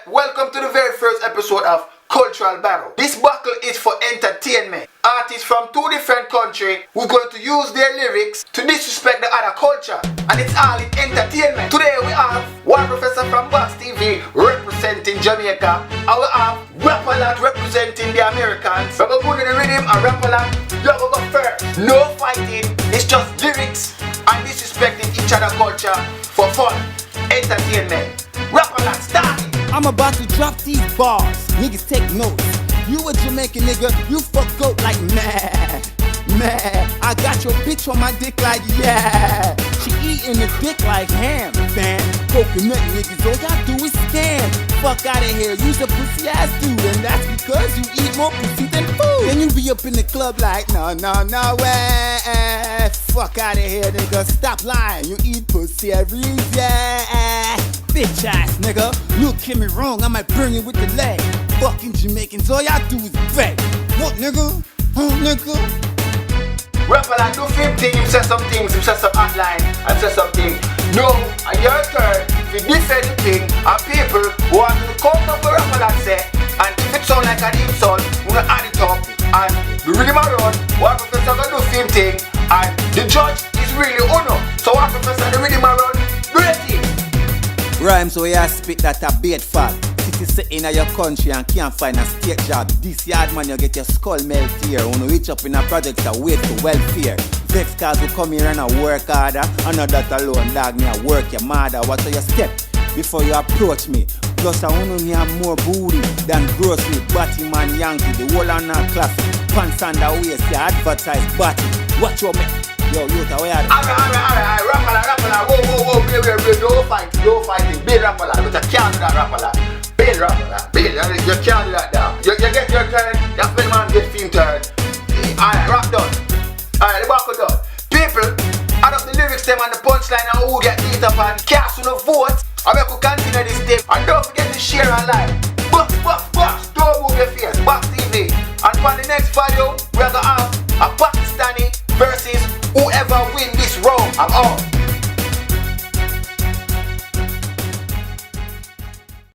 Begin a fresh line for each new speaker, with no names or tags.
Welcome to the very first episode of Cultural Battle. This battle is for entertainment. Artists from two different countries who are going to use their lyrics to disrespect the other culture. And it's all in entertainment. Today we have one professor from Box TV representing Jamaica. And we have Rap-A-Lot representing the Americans. We're going to put in the rhythm and Rap-A-Lot, you're going to go first. No fighting, it's just lyrics and disrespecting each other culture for fun. Entertainment. Rap-A-Lot, start it.
I'm about to drop these bars, niggas take notes. You a Jamaican nigga, you fuck up like mad. I got your bitch on my dick like yeah. She eating the dick like ham, fam. Coconut niggas, all y'all do is scam. Fuck out of here, you's a pussy ass dude, and that's because you eat more pussy than food. Then you be up in the club like no way. Fuck out of here, nigga, stop lying. You eat pussy every day. Bitch ass nigga, look at me wrong, I might burn you with the leg. Fucking Jamaicans, all y'all do is beg. What nigga? Huh nigga?
Rap-A-Lot do 15, him say some things, him say some hotline, and say something. No, and your turn, if you defend the thing, and people who want to come up with Rap-A-Lot say, and if it sound like an insult, we gonna add it up, and the rhythm around, one professor gonna do same thing, and the judge is really Uno. So one professor the rhythm around, great thing.
Rhymes where you spit that a bait fall. City sitting in your country and can't find a state job. This yard man you get your skull melt here. When you reach up in a project that wait for welfare. Vex cars will come here and a work harder. And not that alone dog me a work your mother. What are your step before you approach me? Plus I want to hear more booty than grocery. Batty man Yankee, the whole on our classic. Pants on the waist, you advertise batty. Watch your man. Yo, where are you?
Alright, Rap-A-Lot, whoa, wait, no fighting, Bill Rap-A-Lot, but you can't do that Rap-A-Lot. Bill Rap-A-Lot, you can't do that now. You get your turn, you feel man get film turn. Alright, rap done. Alright, the back done. People, add up the lyrics them and the punchline and who get beat up and cast on the vote. I bet we continue this tape and don't forget to share and like.